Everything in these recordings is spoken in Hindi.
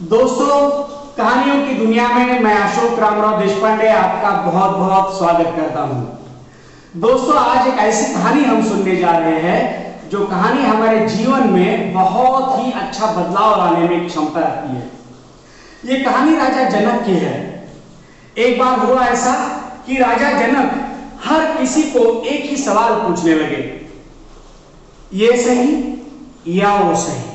दोस्तों, कहानियों की दुनिया में मैं अशोक रामराव देशपांडे आपका बहुत बहुत स्वागत करता हूं। दोस्तों, आज एक ऐसी कहानी हम सुनने जा रहे हैं जो कहानी हमारे जीवन में बहुत ही अच्छा बदलाव लाने में क्षमता रखती है। ये कहानी राजा जनक की है। एक बार हुआ ऐसा कि राजा जनक हर किसी को एक ही सवाल पूछने लगे, ये सही या वो सही।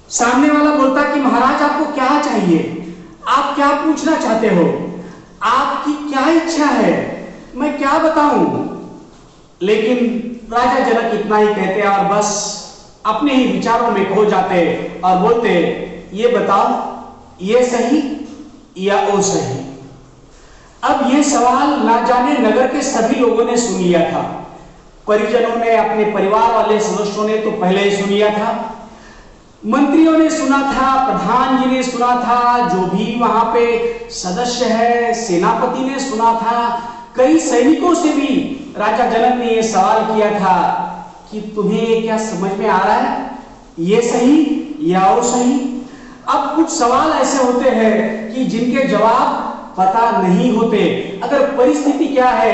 सामने वाला बोलता कि महाराज आपको क्या चाहिए, आप क्या पूछना चाहते हो, आपकी क्या इच्छा है, मैं क्या बताऊं। लेकिन राजा जनक इतना ही कहते और बस अपने ही विचारों में खो जाते और बोलते, ये बताओ ये सही या वो सही। अब ये सवाल ना जाने नगर के सभी लोगों ने सुन लिया था। परिजनों ने, अपने परिवार वाले सदस्यों ने तो पहले ही सुन लिया था, मंत्रियों ने सुना था, प्रधान जी ने सुना था, जो भी वहां पे सदस्य है, सेनापति ने सुना था, कई सैनिकों से भी राजा जनक ने यह सवाल किया था कि तुम्हें क्या समझ में आ रहा है, ये सही या वो सही। अब कुछ सवाल ऐसे होते हैं कि जिनके जवाब पता नहीं होते। अगर परिस्थिति क्या है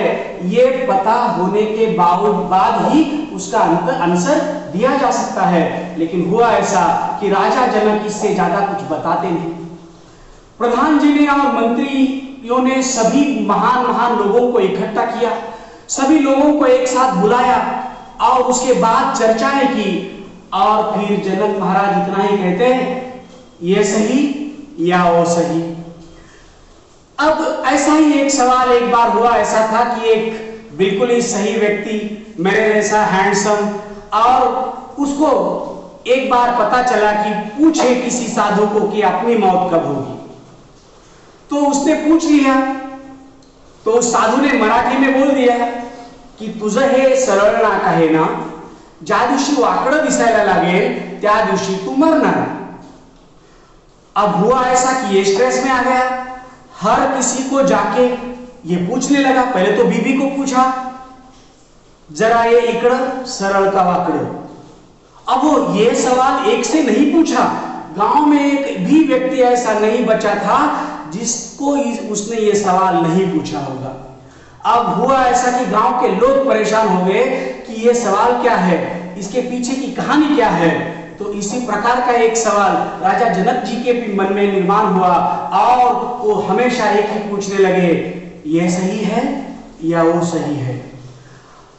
ये पता होने के बाद ही उसका आंसर दिया जा सकता है। लेकिन हुआ ऐसा कि राजा जनक इससे ज्यादा कुछ बताते नहीं। प्रधान जी ने और मंत्रियों ने सभी महान महान लोगों को इकट्ठा किया, सभी लोगों को एक साथ बुलाया और उसके बाद चर्चाएं की और फिर जनक महाराज इतना ही कहते हैं, ये सही या वो सही। अब ऐसा ही एक सवाल एक बार हुआ ऐसा था कि एक बिल्कुल ही सही व्यक्ति, मेरे जैसा हैंडसम, और उसको एक बार पता चला कि पूछे किसी साधु को कि अपनी मौत कब होगी। तो उसने पूछ लिया, तो उस साधु ने मराठी में बोल दिया की तुझं हे सरळ ना कहे ना, ज्या दिवशी वाकडं दिसायला लागेल त्या दिवशी तू मरणार। अब हुआ ऐसा कि ये स्ट्रेस में आ गया, हर किसी को जाके ये पूछने लगा। पहले तो बीबी को पूछा, जरा ये इकड़ सरल का वाकड़। अब वो ये सवाल एक से नहीं पूछा, गांव में एक भी व्यक्ति ऐसा नहीं बचा था जिसको उसने ये सवाल नहीं पूछा होगा। अब हुआ ऐसा कि गांव के लोग परेशान हो गए कि ये सवाल क्या है, इसके पीछे की कहानी क्या है। तो इसी प्रकार का एक सवाल राजा जनक जी के भी मन में निर्माण हुआ और वो हमेशा एक ही पूछने लगे, ये सही है या वो सही है।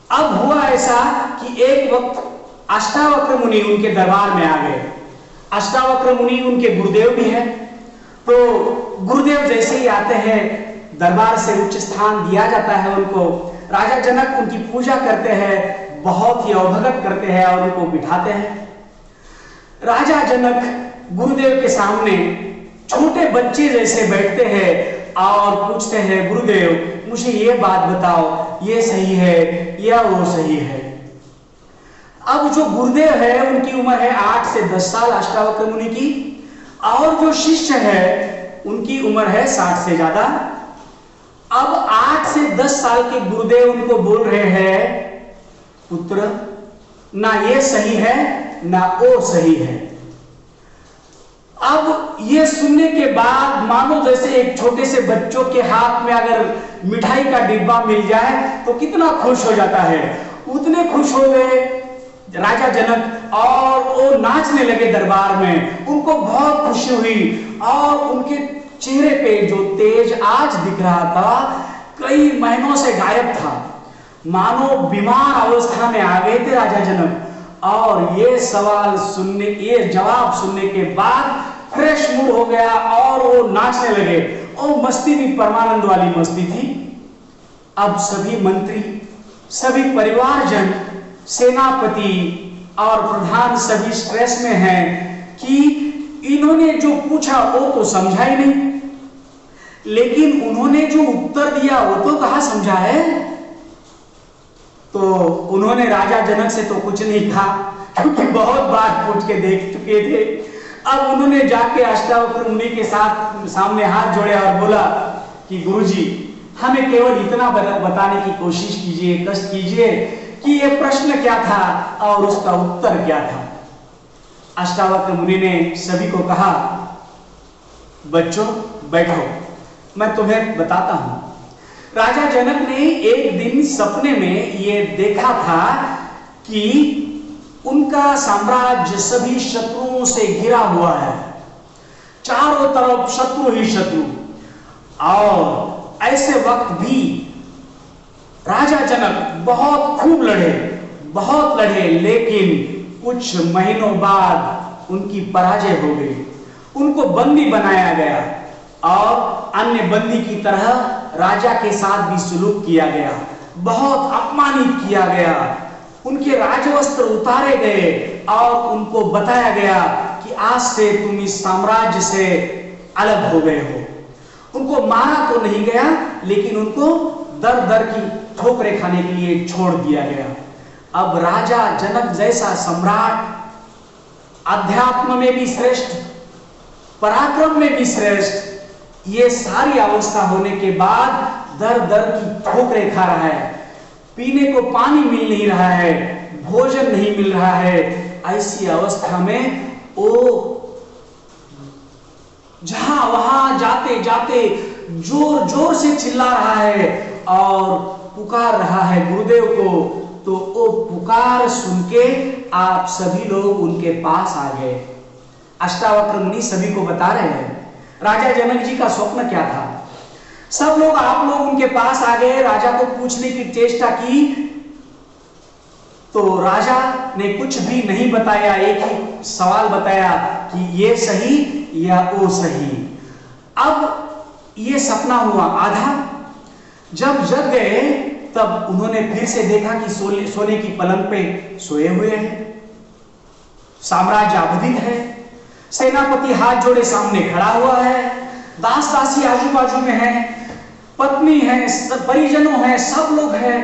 अब हुआ ऐसा कि एक वक्त अष्टावक्र मुनि उनके दरबार में आ गए। अष्टावक्र मुनि उनके गुरुदेव भी हैं। तो गुरुदेव जैसे ही आते हैं, दरबार से उच्च स्थान दिया जाता है उनको। राजा जनक उनकी पूजा करते हैं, बहुत ही अवभगत करते हैं और उनको बिठाते हैं। राजा जनक गुरुदेव के सामने छोटे बच्चे जैसे बैठते हैं और पूछते हैं, गुरुदेव मुझे ये बात बताओ, ये सही है या वो सही है। अब जो गुरुदेव है उनकी उम्र है 8 से 10 साल अष्टावक्र मुनि की, और जो शिष्य है उनकी उम्र है 60 से ज्यादा। अब 8 से 10 साल के गुरुदेव उनको बोल रहे हैं, पुत्र ना ये सही है ना वो सही है। अब ये सुनने के बाद मानो जैसे एक छोटे से बच्चों के हाथ में अगर मिठाई का डिब्बा मिल जाए तो कितना खुश हो जाता है, उतने खुश हो गए राजा जनक और वो नाचने लगे दरबार में। उनको बहुत खुशी हुई और उनके चेहरे पे जो तेज आज दिख रहा था कई महीनों से गायब था, मानो बीमार अवस्था में आ गए थे राजा जनक। और ये सवाल सुनने, ये जवाब सुनने के बाद फ्रेश मूड हो गया और वो नाचने लगे। और मस्ती भी परमानंद वाली मस्ती थी। अब सभी मंत्री, सभी परिवारजन, सेनापति और प्रधान सभी स्ट्रेस में हैं कि इन्होंने जो पूछा वो तो समझा ही नहीं, लेकिन उन्होंने जो उत्तर दिया वो तो कहाँ समझा है। तो उन्होंने राजा जनक से तो कुछ नहीं कहा क्योंकि बहुत बार पूछ के देख चुके थे। अब उन्होंने जाके अष्टावक्र मुनि के साथ सामने हाथ जोड़े और बोला कि गुरुजी हमें केवल इतना बताने की कोशिश कीजिए, कष्ट कीजिए कि ये प्रश्न क्या था और उसका उत्तर क्या था। अष्टावक्र मुनि ने सभी को कहा, बच्चों बैठो, मैं तुम्हें बताता हूं। राजा जनक ने एक दिन सपने में ये देखा था कि उनका साम्राज्य सभी शत्रुओं से घिरा हुआ है, चारों तरफ शत्रु ही शत्रु। और ऐसे वक्त भी राजा जनक बहुत लड़े, लेकिन कुछ महीनों बाद उनकी पराजय हो गई। उनको बंदी बनाया गया और अन्य बंदी की तरह राजा के साथ भी सुलूक किया गया, बहुत अपमानित किया गया। उनके राजवस्त्र उतारे गए और उनको बताया गया कि आज से तुम इस साम्राज्य से अलग हो गए हो। उनको मारा तो नहीं गया, लेकिन उनको दर दर की ठोकरें खाने के लिए छोड़ दिया गया। अब राजा जनक जैसा सम्राट, अध्यात्म में भी श्रेष्ठ, पराक्रम में भी श्रेष्ठ, ये सारी अवस्था होने के बाद दर दर की ठोकरें खा रहा है, पीने को पानी मिल नहीं रहा है, भोजन नहीं मिल रहा है। ऐसी अवस्था में वो जहां वहां जाते जाते जोर जोर से चिल्ला रहा है और पुकार रहा है गुरुदेव को। तो वो पुकार सुन के आप सभी लोग उनके पास आ गए। अष्टावक्र मुनि सभी को बता रहे हैं राजा जनक जी का स्वप्न क्या था। सब लोग, आप लोग उनके पास आ गए, राजा को पूछने की चेष्टा की, तो राजा ने कुछ भी नहीं बताया, एक ही सवाल बताया कि ये सही या वो सही। अब ये सपना हुआ आधा। जब जग गए तब उन्होंने फिर से देखा कि सोने की पलंग पे सोए हुए हैं, साम्राज्य अवधित है, सेनापति हाथ जोड़े सामने खड़ा हुआ है, दास दासी आजू बाजू में है, पत्नी है, परिजनों है, सब लोग हैं।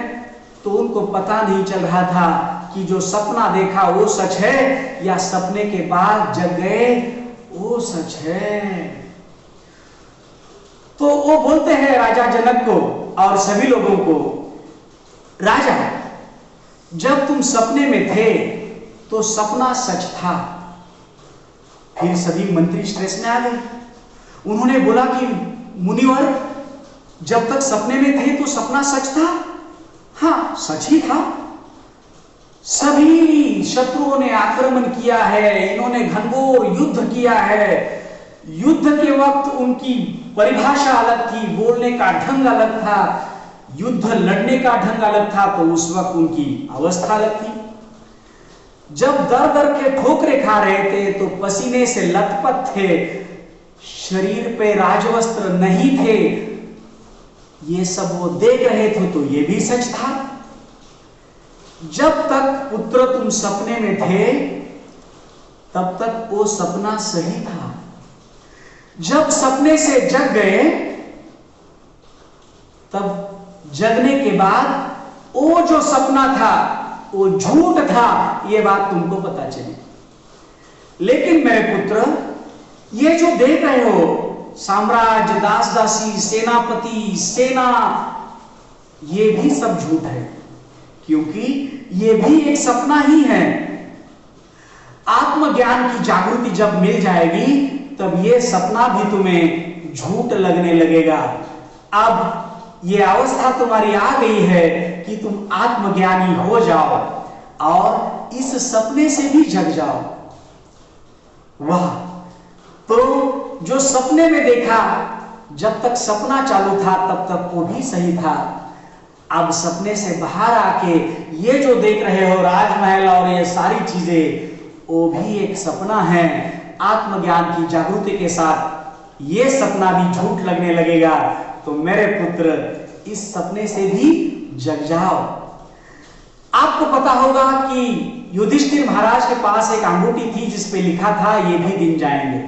तो उनको पता नहीं चल रहा था कि जो सपना देखा वो सच है या सपने के बाद जग गए वो सच है। तो वो बोलते हैं राजा जनक को और सभी लोगों को, राजा जब तुम सपने में थे तो सपना सच था। फिर सभी मंत्री स्ट्रेस में आ गए। उन्होंने बोला कि मुनिवर, जब तक सपने में थे तो सपना सच था। हाँ, सच ही था। सभी शत्रुओं ने आक्रमण किया है, इन्होंने घनघोर युद्ध किया है। युद्ध के वक्त उनकी परिभाषा अलग थी, बोलने का ढंग अलग था, युद्ध लड़ने का ढंग अलग था, तो उस वक्त उनकी अवस्था अलग थी। जब दर दर के ठोकरे खा रहे थे तो पसीने से लथपथ थे, शरीर पे राजवस्त्र नहीं थे, ये सब वो देख रहे थे, तो ये भी सच था। जब तक पुत्र तुम सपने में थे तब तक वो सपना सही था। जब सपने से जग गए तब जगने के बाद वो जो सपना था वो झूठ था, ये बात तुमको पता चली। लेकिन मेरे पुत्र, ये जो देख रहे हो साम्राज्य, दास दासी, सेनापति, सेना, ये भी सब झूठ है, क्योंकि ये भी एक सपना ही है। आत्मज्ञान की जागृति जब मिल जाएगी तब ये सपना भी तुम्हें झूठ लगने लगेगा। अब ये अवस्था तुम्हारी आ गई है कि तुम आत्मज्ञानी हो जाओ और इस सपने से भी जग जाओ। वाह! तो जो सपने में देखा, जब तक सपना चालू था तब तक वो भी सही था। अब सपने से बाहर आके ये जो देख रहे हो राजमहल और ये सारी चीजें, वो भी एक सपना है। आत्मज्ञान की जागृति के साथ ये सपना भी झूठ लगने लगेगा। तो मेरे पुत्र, इस सपने से भी जग जाओ। आपको पता होगा कि युधिष्ठिर महाराज के पास एक अंगूठी थी जिस पे लिखा था ये भी दिन जाएंगे।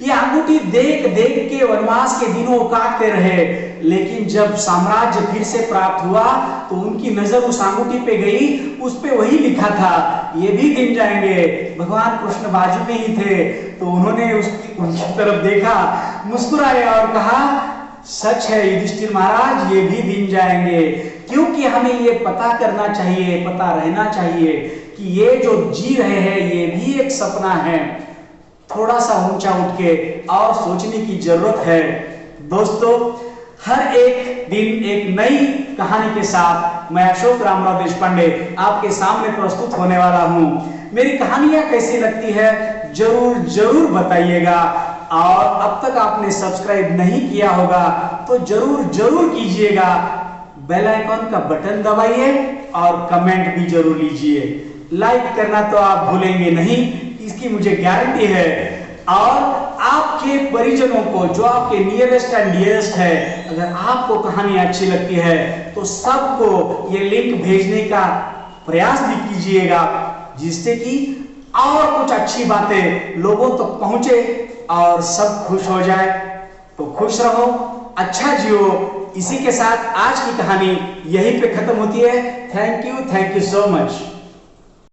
ये अंगूठी देख देख के वनवास के दिनों काटते रहे, लेकिन जब साम्राज्य फिर से प्राप्त हुआ तो उनकी नजर उस अंगूठी पे गई, उस पे वही लिखा था ये भी दिन जाएंगे। भगवान कृष्ण बाजू में ही थे, तो उन्होंने उनकी तरफ देखा, मुस्कुराए और कहा, सच है युधिष्ठिर महाराज, ये भी दिन जाएंगे। क्योंकि हमें ये पता करना चाहिए, पता रहना चाहिए कि ये जो जी रहे हैं ये भी एक सपना है। थोड़ा सा ऊंचा उठ के और सोचने की जरूरत है। दोस्तों, हर एक दिन एक नई कहानी के साथ मैं अशोक रामराव देशपांडे आपके सामने प्रस्तुत होने वाला हूं। मेरी कहानियां कैसी लगती है जरूर जरूर बताइएगा, और अब तक आपने सब्सक्राइब नहीं किया होगा तो जरूर जरूर कीजिएगा। बेल आइकॉन का बटन दबाइए और कमेंट भी जरूर लीजिए। लाइक करना तो आप भूलेंगे नहीं, इसकी मुझे गारंटी है। और आपके परिजनों को, जो आपके नियरेस्ट एंड डियरेस्ट है, अगर आपको कहानी अच्छी लगती है तो सबको ये लिंक भेजने का प्रयास भी कीजिएगा, जिससे कि और कुछ अच्छी बातें लोगों तक तो पहुंचे और सब खुश हो जाए। तो खुश रहो, अच्छा जियो। इसी के साथ आज की कहानी यहीं पे खत्म होती है। Thank you so much.